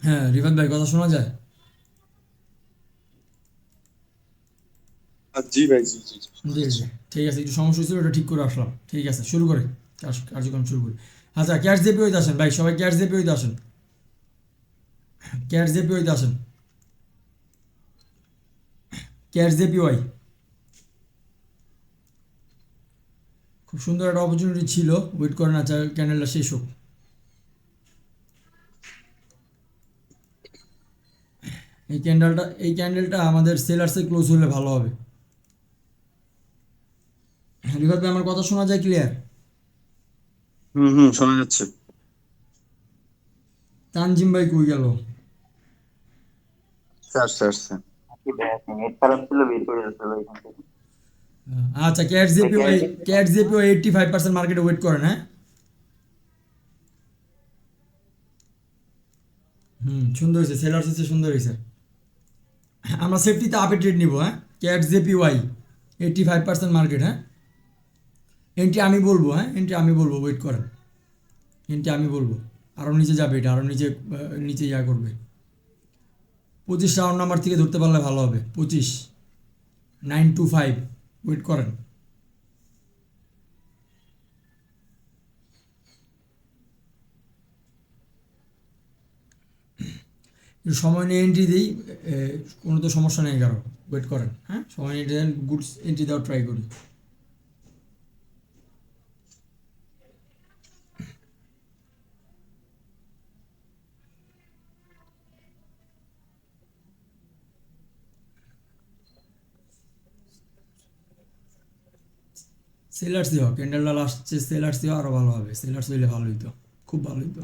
হ্যাঁ রিফাত ভাই, কথা শোনা যায়? জি ভাই, জি জি জি, জি শোনাচ্ছি। জি, ঠিক আছে, একটু সমস্যা হয়েছিল, ওটা ঠিক করে আসলাম। ঠিক আছে, শুরু করে কার্যক্রম শুরু করি। আচ্ছা, ক্যাশ জেপি হইতে আসেন ভাই, সবাই ক্যাশ জেপি হইতে আসেন। ক্যাশ জেপি হইতে আসেন। ক্যাশ জেপি ওয়াই। খুব সুন্দর একটা অপরচুনিটি ছিল, ওয়েট করেন, আচ্ছা ক্যান্ডেলটা শেষ হোক। এই ক্যান্ডেলটা আমাদের সেলার্সে ক্লোজ হলে ভালো হবে। রিফাত ভাই, আমার কথা শোনা যায় ক্লিয়ার? শোনা যাচ্ছে। তানজিম ভাই কই গেল? Sir sir sir. কি ব্যাস নেট খারাপ ছিল, বের করে দিতে হবে এখান থেকে। আচ্ছা, ক্যাশ জেপি দেখে ওয়াই। আসবে। ক্যাশ জেপি ওয়াই 85% মার্কেটে ওয়েট করেন, হ্যাঁ। সুন্দর হয়েছে, সেলার্স হচ্ছে সুন্দর হয়েছে। আমরা সেফটিতে আপে ট্রেড নিব, হ্যাঁ। ক্যাট জেপি ওয়াই 85% মার্কেট, হ্যাঁ। এন্ট্রি আমি বলবো, হ্যাঁ, এন্ট্রি আমি বলবো, ওয়েট করেন। এন্ট্রি আমি বলবো। আরও নিচে যাবে এটা, আরও নিচে নিচে ইয়া করবে। 25 রাউন্ড নাম্বার থেকে ধরতে পারলে ভালো হবে। 25, 925, ওয়েট করেন। একটু সময় নিয়ে এন্ট্রি দিই। কোনো তো সমস্যা নেই কারো। ওয়েট করেন, হ্যাঁ, সময় নিয়ে দেন, গুডস এন্ট্রি দেওয়ার ট্রাই করি। সেলার্স দিও, ক্যান্ডেলটা লাস্টে সেলার্স দিও, আরও ভালো হবে। সেলার্স হইলে ভালো হইতো, খুব ভালো হইতো।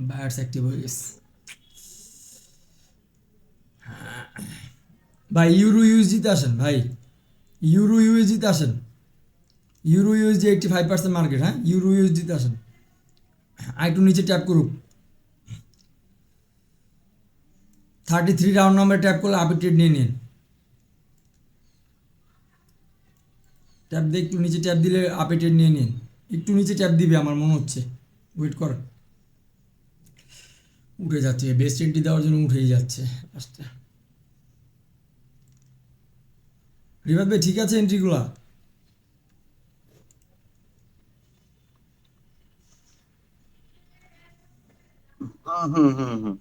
বায়ার্স অ্যাক্টিভ হয়ে গেছে। ভাই ইউরো ইউএসজিতে আসেন ভাই। ইউরো ইউএসজিতে আসেন। ইউরো ইউএসজি 85% মার্কেট, হ্যাঁ, ইউরো ইউএসজিতে আসেন। আর একটু নিচে ট্যাপ করুক। 33 রাউন্ড নাম্বার ট্যাপ করলে আপনি ট্রেড নিয়ে নিন। ট্যাপ দিয়ে একটু নিচে ট্যাপ দিলে আপে ট্রেড নিয়ে নিন। একটু নিচে ট্যাপ দিবে আমার মনে হচ্ছে। ওয়েট কর। উঠে যাচ্ছে, বেস্ট এন্ট্রি দেওয়ার জন্য উঠেই যাচ্ছে লাস্টে। রিভাত ভাই, ঠিক আছে এন্ট্রিগুলা? হুম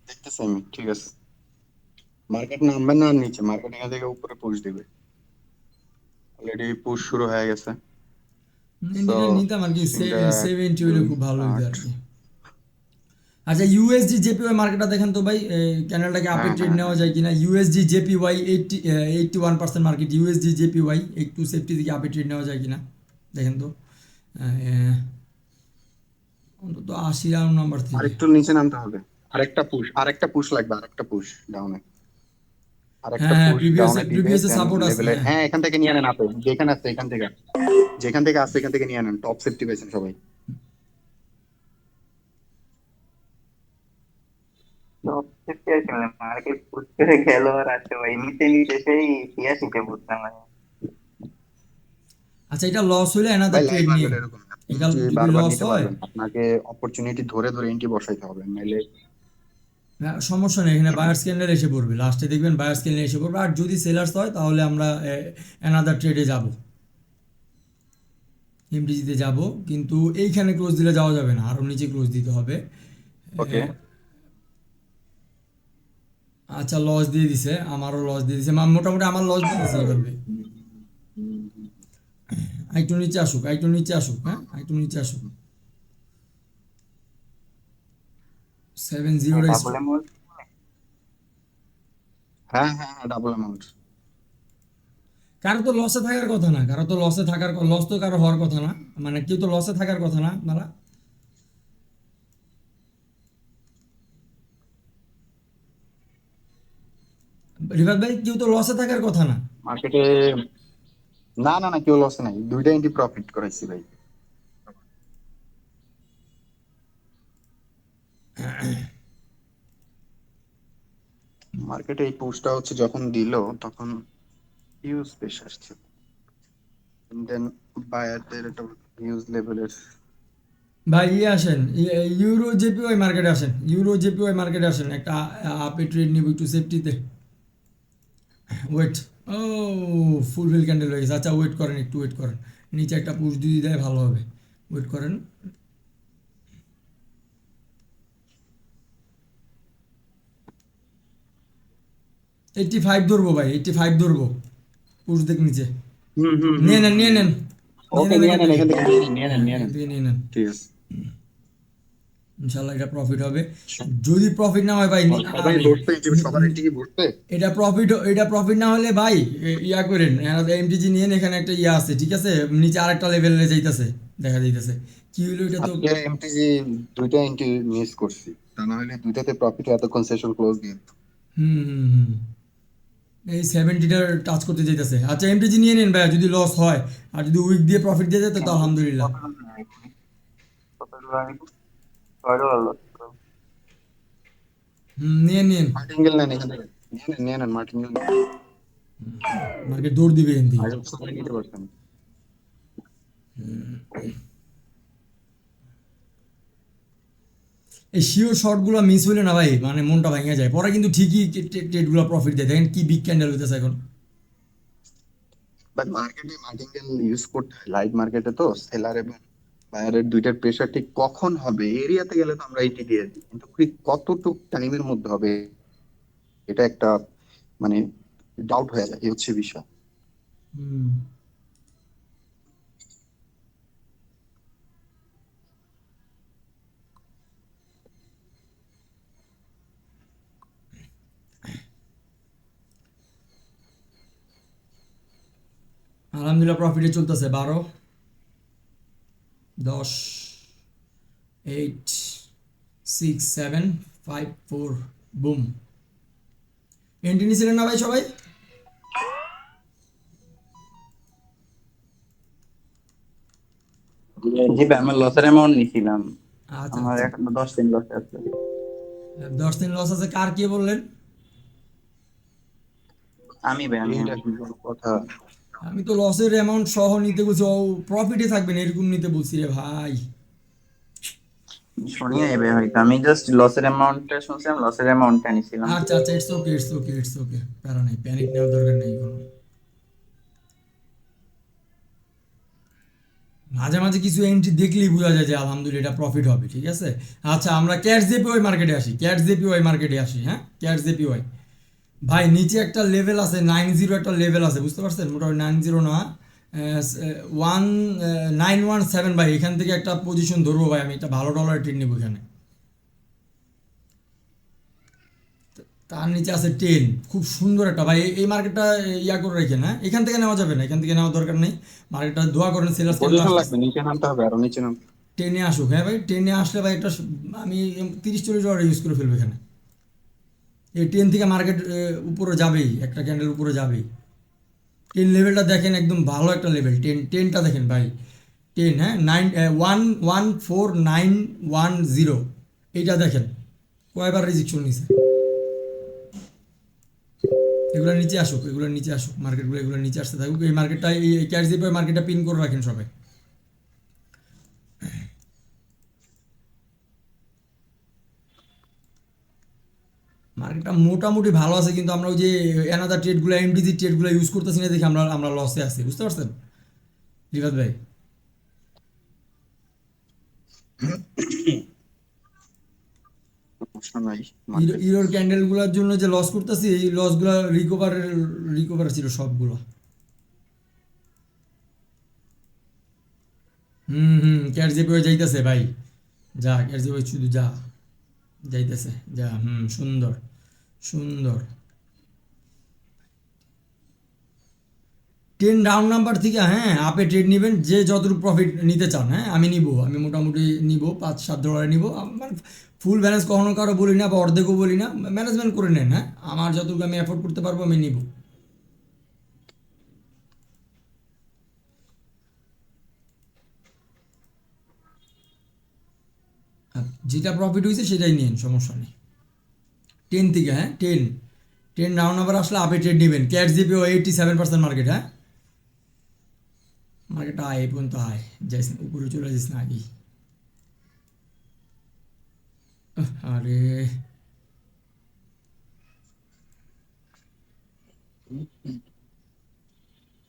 দেখতেছি আমি, ঠিক আছে। মার্কেট নামবে না আর নিচে, মার্কেট এখান থেকে উপরে পুশ দিবে। অলরেডি পুশ শুরু হয়ে গেছে। সো এন্ট্রিটা নিতাম আর কি, সিনটা এক, 7 হইলে দুই, খুব ভালো হইতো আট। আর কি। আচ্ছা, ইউএসডি জেপিওয়াই মার্কেটটা দেখেন তো ভাই, ক্যানেলটাকে আপে হ্যাঁ ট্রেড হ্যাঁ নেওয়া হ্যাঁ যায় কিনা। USD JPY 81% market, USD JPY একটু সেফটি দিকে আপে ট্রেড নেওয়া যায় কিনা দেখেন তো। আহ, অন্তত 80 রাউন্ড নাম্বার থেকে। আরেকটু নিচে নামতে হবে। আরেকটা পুশ লাগবে, আরেকটা পুশ ডাউনে। আরেকটা হ্যাঁ হ্যাঁ, পুশ প্রিভিয়াসে ডাউনে দিবে প্রিভিয়াসে দেন সাপোর্ট আছে, লেভেলের, হ্যাঁ। হ্যাঁ এখান থেকে নিয়ে নেন আপে, যেখানে আছে এখান থেকে। যেখান থেকে আসছে এখান থেকে নিয়ে নেন, টপ সেফটি পেয়েছেন সবাই। সব থেকে আসলে মার্কেট পুশ করে গেল আর আছে ভাই, নিচে নিচে সেই 86-তে পড়তাম আমি। আচ্ছা, এটা লস হইলে এনাদার ভাই লাইভ ট্রেড নিন। মার্কেট এরকম, আপনি এটা এন্ট্রি যদি বারবার লস নিতে হয়, পারবেন না। আপনাকে অপরচুনিটি ধরে ধরে এন্ট্রি বসাইতে হবে, নাইলে সমস্যা নেই, এখানে বায়ার স্ক্যান্ডার এসে পড়বে, লাস্টে দেখবেন বায়ার স্ক্যান্ডার এসে পড়বে। আর যদি সেলার্স হয় তাহলে আমরা এনাদার ট্রেডে যাব, এমডিজিতে যাব। কিন্তু এইখানে ক্লোজ দিলে যাওয়া যাবে না, আরও নিচে ক্লোজ দিতে হবে। ওকে। আচ্ছা, লস দিয়ে দিছে, আমারও লস দিয়ে দিছে, মোটামুটি আমার লস দিয়ে দিছে এইভাবে। একটু নিচে আসুক, একটু নিচে আসুক, হ্যাঁ, একটু নিচে আসুক। 7-0 ডাবল অ্যামাউন্ট। হ্যাঁ হ্যাঁ হ্যাঁ, ডাবল অ্যামাউন্ট। কারো তো লসে থাকার কথা না, কারো তো লসে থাকার, লস তো কারো হওয়ার কথা না। মানে কেউ তো লসে থাকার কথা না আপনারা। রিভার ভাই, কেউ তো লসে থাকার কথা না। মার্কেটে না না না, কেউ লস নাই, দুইটা এন্ট্রি প্রফিট করাইছি ভাই। মার্কেটে এই পুশটা হচ্ছে যখন দিল তখন হিউজ বেশ আসছে, দেন বায়ারদের একটা হিউজ লেভেলের ভাই ইয়ে আসেন, ইউরো জেপিওয়াই মার্কেটে আসেন, ইউরো জেপিওয়াই মার্কেটে আসেন, একটা আপে ট্রেড নিব একটু সেফটিতে। ওয়েট, ও ফুলফিল ক্যান্ডেল হয়ে গেছে। আচ্ছা ওয়েট করেন, একটু ওয়েট করেন, নিচে একটা পুশ দিয়ে দেয় ভালো হবে, ওয়েট করেন। 85 ধরবো ভাই, 85 ধরবো, পুশ দেখ নিচে। হুম হুম নিয়ে হুম নেন, নিয়ে নেন, নিয়ে ওকে নেন নিয়ে এখান নেন, থেকে। এখান থেকে নিয়ে নেন, নিয়ে নেন, হ্যাঁ নিয়ে এখান নেন। থেকে নিয়ে নেন, ঠিক আছে। ইনশাল্লাহ এটা প্রফিট হবে। যদি প্রফিট না হয় ভাই সবাই আমি ধরতে, সবার এন্ট্রি কি ধরতে? এটা প্রফিট না হলে ভাই ইয়া করেন, এমটিজি নিয়ে এখানে একটা ইয়া আছে ঠিক আছে, নিচে আরেকটা লেভেলে যাইতেছে, দেখা যাইতেছে কি হইলো এটা তো। আজকে এমটিজি দুইটা এন্ট্রি মিস করছি, তা না হলে দুইটাতে প্রফিট এতক্ষণ সেশন ক্লোজ দিয়ে দিত। হুম হুম হুম, এই 70টার টাচ করতে যাইতেছে। আচ্ছা এমটিজি নিয়ে নেন ভাই, যদি লস হয়, আর যদি উইক দিয়ে প্রফিট দিয়ে যায় তো আলহামদুলিল্লাহ। হুম, নিয়ে নিন। মার্টিনগেল নেন এখান থেকে, নিয়ে নেন, নিয়ে নেন, মার্টিনগেল নিয়ে নেন। মার্কেট দৌড় দিবে এখান থেকে। আগে সবাই নিতে পারতেন। এই শিওর শর্টগুলো মিস হইলে না ভাই মানে মনটা ভেঙে যায়, পরে কিন্তু ঠিকই ট্রেডগুলো প্রফিট দেয়, দেখেন কি বিগ ক্যান্ডেল হইতেছে এখন। বাট মার্কেটে মার্টিনগেল ইউজ করতে হয়, লাইভ মার্কেটে তো সেলার এবং বায়ারের দুইটার প্রেশার ঠিক কখন হবে, এরিয়াতে গেলে তো আমরা এটি দিয়ে দিই, কিন্তু ঠিক কতটুক টাইমের মধ্যে হবে এটা একটা মানে ডাউট হয়ে যায়, এই হচ্ছে বিষয়। হুম, আলহামদুলিল্লাহ প্রফিটে চলতেছে। 12, 10, 8, 6, 7, 5, 4, বুম। এন্ট্রি নিছিলেন না ভাই সবাই? জি ভাই, আমার লসের অ্যামাউন্ট নিছিলাম। আচ্ছা আমার আচ্ছা, এখন 10 দিন লস আছে। 10 দিন লস আছে, কার কে বললেন? আমি ভাই, আমি এইটা আমি কি কোনো কথা? আমি তো লসের অ্যামাউন্ট সহ নিতে বলছি, ও প্রফিটে থাকবেন এরকম নিতে বলছি রে ভাই। শুনি নাই ভাই, হয়তো আমি জাস্ট লসের অ্যামাউন্টটা শুনছিলাম, লসের অ্যামাউন্টটা নিছিলাম। আচ্ছা আচ্ছা, it's okay, it's okay, it's okay, প্যারা নেই, প্যানিক নেওয়ার দরকার নেই কোনো। মাঝে মাঝে কিছু এন্ট্রি দেখলেই বোঝা যায় যে আলহামদুলিল্লাহ এটা প্রফিট হবে, ঠিক আছে। আচ্ছা আমরা ক্যাশ জেপিওয়াই মার্কেটে আসি, ক্যাশ জেপিওয়াই মার্কেটে আসি, হ্যাঁ ক্যাশ জেপিওয়াই। ভাই নিচে একটা লেভেল আছে, 90 একটা লেভেল আছে, বুঝতে পারছেন, মোটামুটি 90 না, 1917 ভাই, এখান থেকে একটা পজিশন ধরবো ভাই, আমি একটা ভালো ডলার ট্রেড নেবো এখানে। তার নিচে আছে 10, খুব সুন্দর একটা ভাই, এই মার্কেটটা ইয়া করে রেখেন, হ্যাঁ এখান থেকে নেওয়া যাবে না, এখান থেকে নেওয়ার দরকার নেই। মার্কেটটা দোয়া করেন সেলার্স ক্যান্ডেল পজিশন আসতেছে, লাগবে, নিচে নামতে হবে, আরো নিচে নামতে। টেনে আসুক। হ্যাঁ ভাই টেনে আসলে ভাই একটা আমি 30-40 ডলার ইউজ করে ফেলবো এখানে। এই 10 থেকে মার্কেট উপরে যাবেই, একটা ক্যান্ডেল উপরে যাবেই। 10 লেভেলটা দেখেন, একদম ভালো একটা লেভেল। 10টা দেখেন ভাই, 10, হ্যাঁ 114,910, এইটা দেখেন কয়বার রিজেকশন নিছে। এগুলোর নিচে আসুক, এগুলোর নিচে আসুক, মার্কেটগুলো এগুলোর নিচে আসতে থাকুক। এই মার্কেটটা, এই ক্যাশ দিয়ে মার্কেটটা পিন করে রাখেন সবাই। মার্কেটটা মোটামুটি ভালো আছে, কিন্তু আমরা ওই যে অ্যানাদার ট্রেডগুলো, এমডিজি ট্রেডগুলো ইউজ করতেছি না দেখে আমরা আমরা লসে আছি, বুঝতে পারছেন রিফাত ভাই। সমস্যা নাই, মার্কেট ইউরোর ক্যান্ডেলগুলোর জন্য যে লস করতেছি, এই লসগুলো রিকভার ছিল সবগুলো। হুম হুম, ক্যাশ দিয়ে যাইতেছে ভাই, যা ক্যাশ দিয়ে শুধু যা, যাইতেছে যা, হুম সুন্দর সুন্দর। 10 রাউন্ড নাম্বার থেকে হ্যাঁ আপে ট্রেড নেবেন, যে যতটুকু প্রফিট নিতে চান, হ্যাঁ আমি নিব, আমি মোটামুটি নিব 5-7 ডলার নিব আমার। ফুল ব্যালেন্স কখনো কারো বলি না বা অর্ধেকও বলি না, ম্যানেজমেন্ট করে নেন, হ্যাঁ আমার যতটুকু আমি অ্যাফোর্ড করতে পারবো আমি নিব। আর যেটা প্রফিট হয়েছে সেটাই নিন, সমস্যা নেই। 10 থেকে, হ্যাঁ 10 রাউন্ড নাম্বার আসলে আপে ট্রেড নেবেন। ক্যাট জিপিও 87% মার্কেট, হ্যাঁ মার্কেটটা আয় এই পর্যন্ত আয়, যাইস না উপরে চলে যাস না আগেই। আরে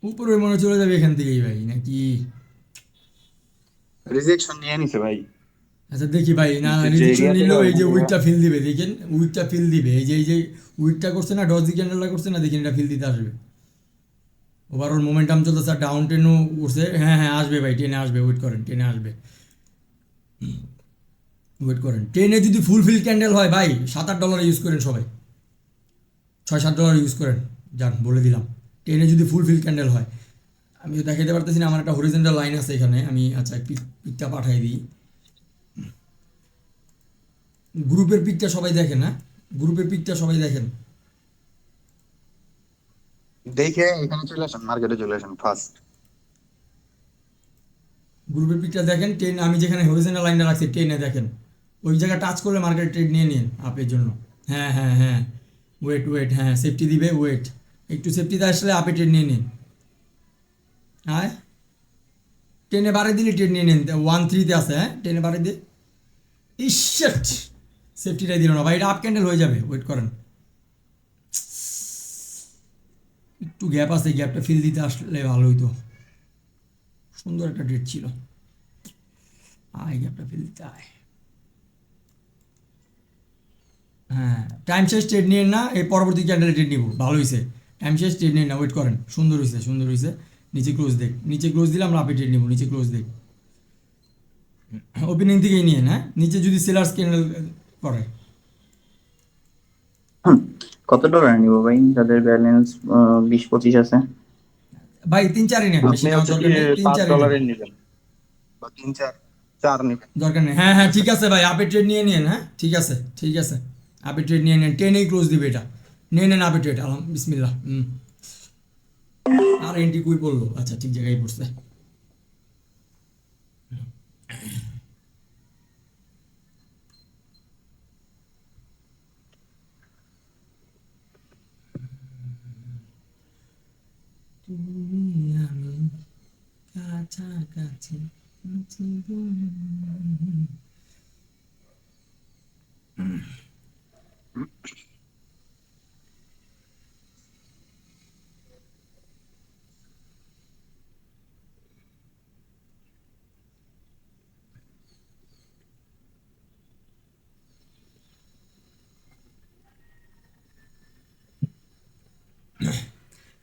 উপরে মনে হয় চলে যাবে এখান থেকেই ভাই নাকি? রিজেকশন নিয়ে নিছে ভাই। আচ্ছা দেখি ভাই, না না নিচের যে রিজেকশন এরিয়া থেকে নিলেও এই ওইখান যে থেকে উইকটা ফিল দিবে, দেখেন উইকটা ফিল দিবে, এই যে উইকটা করছে না, ডজি ক্যান্ডেলটা করছে না, দেখেন এটা ফিল দিতে আসবে। ওভারঅল মোমেন্টাম চলতেছে, ডাউন টেনও উঠছে, হ্যাঁ হ্যাঁ আসবে ভাই, টেনে আসবে, ওয়েট করেন, টেনে আসবে, ওয়েট করেন। টেনে যদি ফুলফিল ক্যান্ডেল হয় ভাই, $7-8 ইউজ করেন সবাই, $6-7 ইউজ করেন, যান বলে দিলাম। টেনে যদি ফুলফিল ক্যান্ডেল হয়, আমি তো দেখাতে পারতেছি না, আমার একটা হরিজেন্টাল লাইন আছে এখানে, আমি আচ্ছা পিকটা পাঠাই দিই। গ্রুপের পিকটা সবাই দেখেন, হ্যাঁ গ্রুপের পিকটা সবাই দেখেন। দেখে এখানে চলে আসেন, মার্কেটে চলে আসেন ফার্স্ট। গ্রুপের পিকটা দেখেন, টেন আমি যেখানে হরিজেন্টাল লাইনটা রাখছি টেনে দেখেন, ওই জায়গায় টাচ করলে মার্কেট ট্রেড নিয়ে নিন আপের জন্য। হ্যাঁ হ্যাঁ হ্যাঁ, ওয়েট ওয়েট, হ্যাঁ সেফটি দিবে, ওয়েট একটু সেফটিতে আসলে আপে ট্রেড নিয়ে নিন। হ্যাঁ টেনে বাড়ে দিলে ট্রেড নিয়ে নিন, 1-3-তে আছে, হ্যাঁ টেনে বাড়ে দিয়ে, ইশ্যাট সেফটিটাই দিল না ভাই, এটা আপ ক্যান্ডেল হয়ে যাবে, ওয়েট করেন, একটু গ্যাপ আছে, গ্যাপটা ফিল দিতে আসলে ভালো হইতো, সুন্দর একটা ডেট ছিল, আয় গ্যাপটা ফিল দিতে আয়। হ্যাঁ টাইম শেষ ট্রেড নিয়ে না, এই পরবর্তী ক্যান্ডেলে ট্রেড নিব, ভালো হয়েছে, টাইম শেষ ট্রেড নিয়ে না, ওয়েট করেন, সুন্দর হয়েছে, সুন্দর হয়েছে, নিচে ক্লোজ দেখ, নিচে ক্লোজ দিলে আমরা আপে ট্রেড নিব, নিচে ক্লোজ দেখ, ওপেনিং থেকেই নিয়ে, হ্যাঁ নিচে যদি সেলার্স ক্যান্ডেল করে। হুম, কত ডলার নিব ভাই যাদের ব্যালেন্স 20-25 আছে? ভাই 3-4ই নেন, বেশি আপনি নেওয়ার হচ্ছে দরকার কি নেই, তিন পাঁচ চারই নেন, ডলারের নেবেন বা তিন চার, চার নেবেন? দরকার নেই, হ্যাঁ হ্যাঁ ঠিক আছে ভাই, আপে ট্রেড নিয়ে নিন, হ্যাঁ ঠিক আছে ঠিক আছে, আপে ট্রেড নিয়ে নেন, টেনেই ক্লোজ দিবে এটা, নিয়ে নেন আপে ট্রেড, আলহাম বিসমিল্লাহ। আর এন্ট্রি কুই পড়লো, আচ্ছা ঠিক জায়গায় পড়ছে। তুমি আমি কাছাকাছি,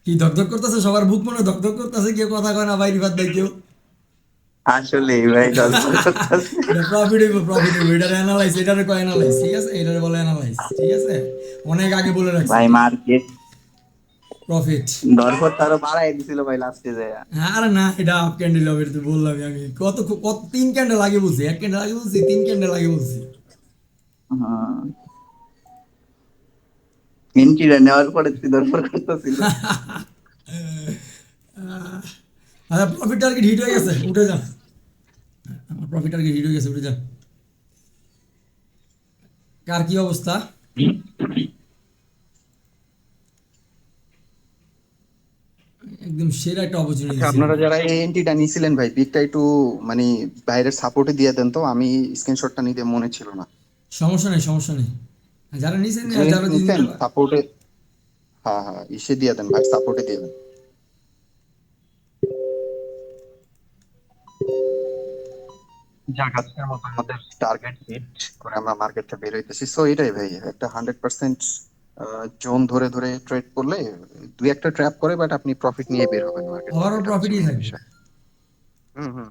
কি ধকধক করতেছে সবার বুক, মনে হয় ধকধক করতেছে, কেউ কথা কয় না ভাই, রিফাত ভাই কেউ। আসলে ভাই দরকার করতেছে। এটা প্রফিট হইব, প্রফিট হইব, এটার অ্যানালাইজ, এটারে কয় অ্যানালাইজ, ঠিক আছে, এটারে বলে অ্যানালাইজ, ঠিক আছে, অনেক আগে বলে রাখছি, ভাই মার্কেট প্রফিট। দরপর তারও বাড়াই দিছিল ভাই লাস্টে যায়। আরে না, এটা আপ ক্যান্ডেল হবে, এটা তো বললাম আমি, কত কত 3 ক্যান্ডেল আগে বলছি, 1 ক্যান্ডেল আগে বলছি, 3 ক্যান্ডেল আগে বলছি। এন্ট্রিটা নেওয়ার পরে তুই দরপর করতেছিল। আচ্ছা প্রফিট টার্গেট হিট হয়ে গেছে, উঠে যান, আমার প্রফিট টার্গেট হিট হয়ে গেছে, উঠে যান। কার কি অবস্থা? একদম সেরা একটা অপরচুনিটি আচ্ছা, দিচ্ছিল। আপনারা যারা এই এন্ট্রিটা নিছিলেন ভাই, পিকটা একটু মানে বাইরের সাপোর্টে দিয়ে দেন তো, আমি স্ক্রিনশটটা নিতে মনে ছিল না। সমস্যা নেই, সমস্যা নেই, যারা নিছেন যে যারা নিছেন সাপোর্টে, হ্যাঁ হ্যাঁ ইসে দিয়ে দেন ভাই, সাপোর্টে দিয়ে দেন। যাক, আজকের মতো আমাদের টার্গেট হিট করে আমরা মার্কেটটা বের হইতেছি, সো এটাই ভাই, একটা 100% জোন ধরে ধরে ট্রেড করলে দুই একটা ট্র্যাপ করে, বাট আপনি প্রফিট নিয়ে বের হবেন মার্কেট থেকে, ওভারঅল এটা হচ্ছে প্রফিটই মেইন থাকবে। বিষয়। হুম হুম।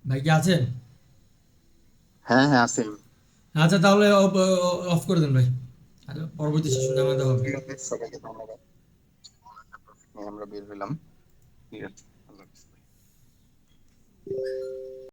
ভাই কি আছেন? হ্যাঁ হ্যাঁ আছে। আচ্ছা তাহলে অফ করে দেন ভাই, আচ্ছা পরবর্তী সেশনে আমাদের হবে। ঠিক আছে, সবাইকে ধন্যবাদ, প্রফিট নিয়ে আমরা বের হলাম। ঠিক আছে, আল্লাহ হাফেজ।